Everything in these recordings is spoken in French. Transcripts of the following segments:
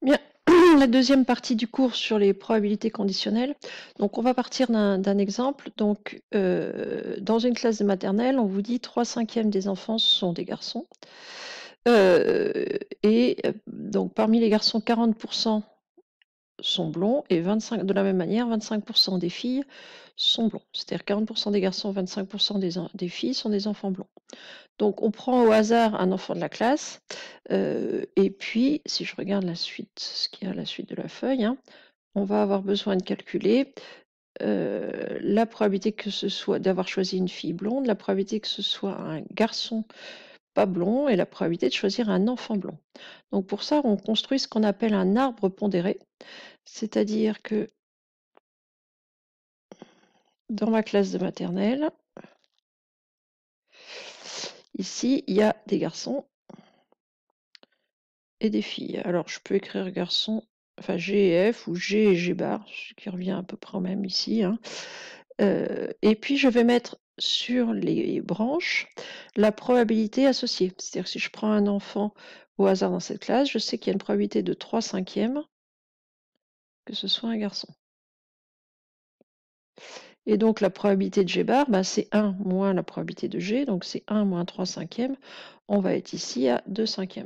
Bien, la deuxième partie du cours sur les probabilités conditionnelles. Donc, on va partir d'un exemple. Donc, dans une classe de maternelle, on vous dit 3/5 des enfants sont des garçons. Donc, parmi les garçons, 40% sont blonds et 25, de la même manière, 25% des filles sont blonds. C'est-à-dire 40% des garçons, 25% des filles sont des enfants blonds. Donc, on prend au hasard un enfant de la classe, et puis, si je regarde la suite, ce qu'il y a à la suite de la feuille, hein, on va avoir besoin de calculer la probabilité que ce soit d'avoir choisi une fille blonde, la probabilité que ce soit un garçon pas blond et la probabilité de choisir un enfant blond. Donc, pour ça, on construit ce qu'on appelle un arbre pondéré, c'est-à-dire que dans ma classe de maternelle, ici, il y a des garçons et des filles. Alors, je peux écrire garçon, enfin G et F ou G et G bar, ce qui revient à peu près au même ici, hein. Et puis, je vais mettre sur les branches la probabilité associée. C'est-à-dire que si je prends un enfant au hasard dans cette classe, je sais qu'il y a une probabilité de 3/5 que ce soit un garçon. Et donc, la probabilité de G bar, bah, c'est 1 moins la probabilité de G, donc c'est 1 moins 3/5. On va être ici à 2/5.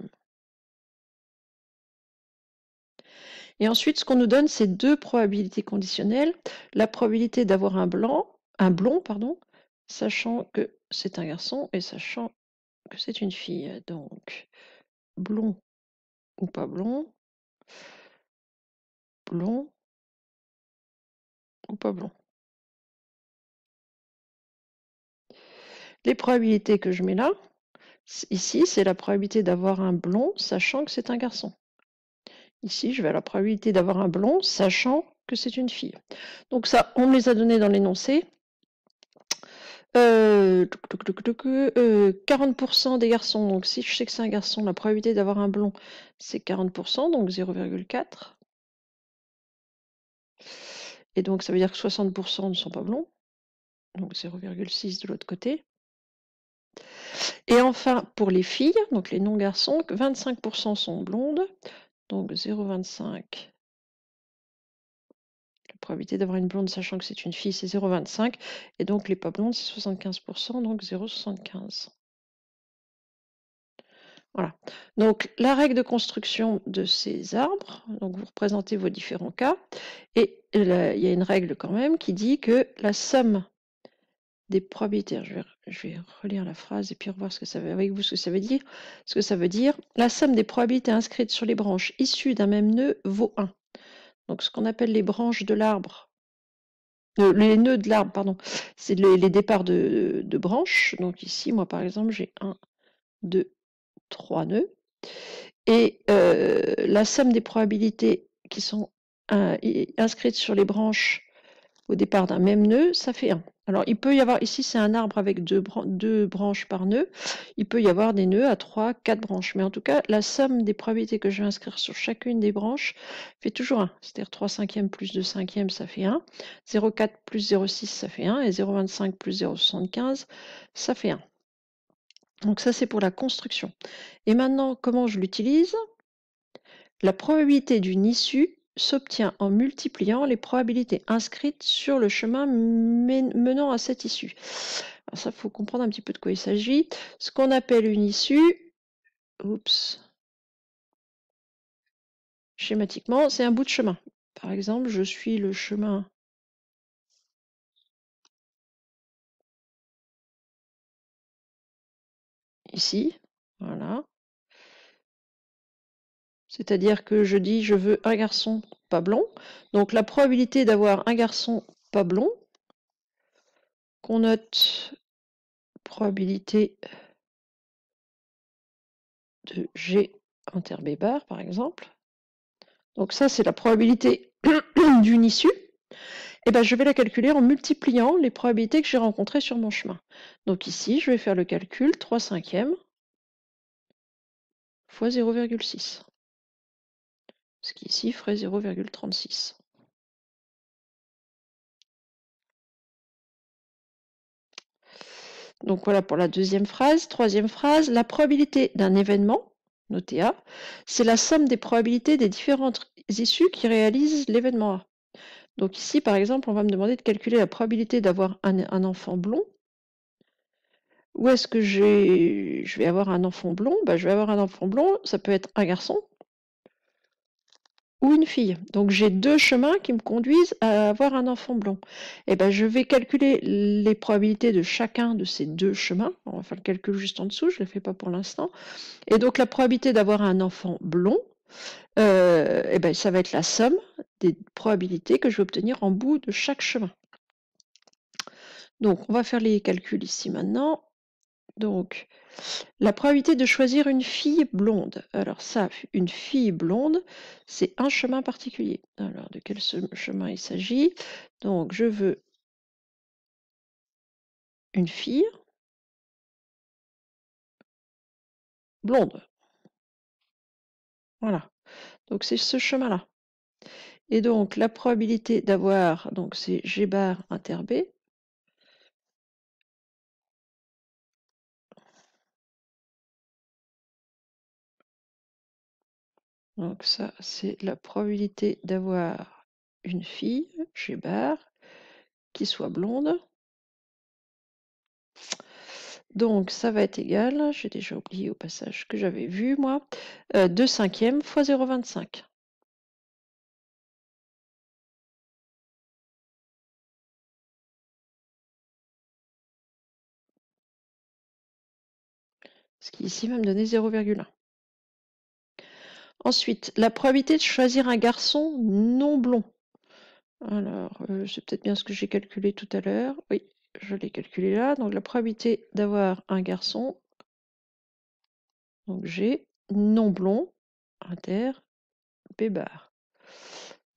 Et ensuite, ce qu'on nous donne, c'est deux probabilités conditionnelles. La probabilité d'avoir un blond, pardon, sachant que c'est un garçon et sachant que c'est une fille. Donc, blond ou pas blond, blond ou pas blond. Les probabilités que je mets là, ici, c'est la probabilité d'avoir un blond, sachant que c'est un garçon. Ici, je vais à la probabilité d'avoir un blond, sachant que c'est une fille. Donc ça, on me les a donnés dans l'énoncé. 40% des garçons, donc si je sais que c'est un garçon, la probabilité d'avoir un blond, c'est 40%, donc 0,4. Et donc ça veut dire que 60% ne sont pas blonds, donc 0,6 de l'autre côté. Et enfin, pour les filles, donc les non-garçons, 25% sont blondes, donc 0,25. La probabilité d'avoir une blonde, sachant que c'est une fille, c'est 0,25. Et donc les pas blondes, c'est 75%, donc 0,75. Voilà. Donc la règle de construction de ces arbres, donc vous représentez vos différents cas, et il y a une règle quand même qui dit que la somme des probabilités, je vais relire la phrase et puis revoir ce que ça veut, avec vous ce que ça veut dire. Ce que ça veut dire, la somme des probabilités inscrites sur les branches issues d'un même nœud vaut 1. Donc ce qu'on appelle les branches de l'arbre, les nœuds de l'arbre, pardon, c'est les départs de branches. Donc ici, moi par exemple, j'ai 1, 2, 3 nœuds. Et la somme des probabilités qui sont inscrites sur les branches au départ d'un même nœud, ça fait 1. Alors il peut y avoir, ici c'est un arbre avec deux branches par nœud, il peut y avoir des nœuds à 3, 4 branches, mais en tout cas la somme des probabilités que je vais inscrire sur chacune des branches fait toujours 1, c'est-à-dire 3/5 plus 2/5 ça fait 1, 0,4 plus 0,6 ça fait 1, et 0,25 plus 0,75 ça fait 1. Donc ça c'est pour la construction. Et maintenant comment je l'utilise ? La probabilité d'une issue s'obtient en multipliant les probabilités inscrites sur le chemin menant à cette issue. Alors ça, il faut comprendre un petit peu de quoi il s'agit. Ce qu'on appelle une issue, schématiquement, c'est un bout de chemin. Par exemple, je suis le chemin ici, voilà. C'est-à-dire que je dis je veux un garçon pas blond. Donc la probabilité d'avoir un garçon pas blond, qu'on note probabilité de G inter B bar, par exemple. Donc ça, c'est la probabilité d'une issue. Et ben, je vais la calculer en multipliant les probabilités que j'ai rencontrées sur mon chemin. Donc ici, je vais faire le calcul 3/5 fois 0,6. Ce qui ici ferait 0,36. Donc voilà pour la deuxième phrase. Troisième phrase, la probabilité d'un événement, notez A, c'est la somme des probabilités des différentes issues qui réalisent l'événement A. Donc ici, par exemple, on va me demander de calculer la probabilité d'avoir un enfant blond. Où est-ce que je vais avoir un enfant blond? Bah, je vais avoir un enfant blond, ça peut être un garçon ou une fille. Donc j'ai deux chemins qui me conduisent à avoir un enfant blond. Et ben, je vais calculer les probabilités de chacun de ces deux chemins. On va faire le calcul juste en dessous, je ne le fais pas pour l'instant. Et donc la probabilité d'avoir un enfant blond, et ben, ça va être la somme des probabilités que je vais obtenir en bout de chaque chemin. Donc on va faire les calculs ici maintenant. Donc la probabilité de choisir une fille blonde. Alors ça, une fille blonde, c'est un chemin particulier. Alors de quel chemin il s'agit? Donc je veux une fille blonde. Voilà. Donc c'est ce chemin-là. Et donc la probabilité d'avoir, donc c'est G bar inter B. Donc ça, c'est la probabilité d'avoir une fille, G bar, qui soit blonde. Donc ça va être égal, j'ai déjà oublié au passage que j'avais vu moi, 2 cinquièmes fois 0,25. Ce qui ici va me donner 0,1. Ensuite, la probabilité de choisir un garçon non blond. Alors, c'est peut-être bien ce que j'ai calculé tout à l'heure. Oui, je l'ai calculé là. Donc la probabilité d'avoir un garçon, donc G, non blond, inter, B bar.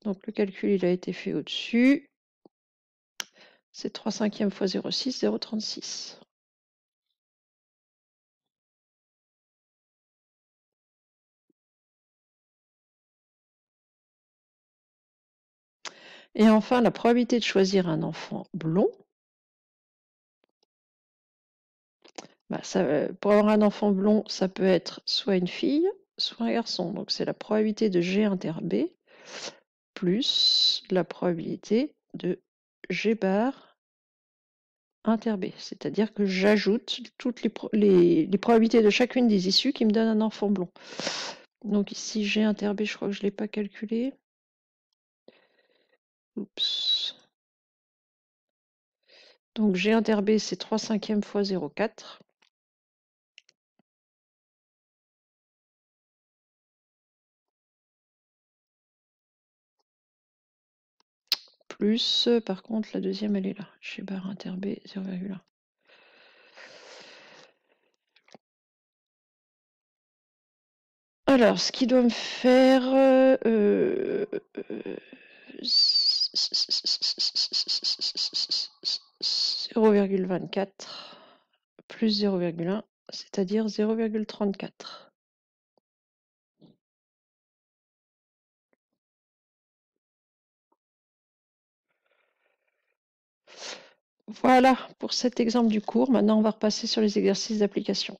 Donc le calcul, il a été fait au-dessus. C'est 3 cinquièmes fois 0,6, 0,36. Et enfin, la probabilité de choisir un enfant blond. Bah, pour avoir un enfant blond, ça peut être soit une fille, soit un garçon. Donc c'est la probabilité de G inter B plus la probabilité de G bar inter B. C'est-à-dire que j'ajoute toutes les probabilités de chacune des issues qui me donnent un enfant blond. Donc ici, G inter B, je crois que je ne l'ai pas calculé. Oups. Donc G inter B, c'est 3 cinquièmes fois 0,4. Plus, par contre, la deuxième, elle est là. G bar inter B, 0,1. Alors, ce qui doit me faire 0,24 plus 0,1, c'est-à-dire 0,34. Voilà pour cet exemple du cours. Maintenant, on va repasser sur les exercices d'application.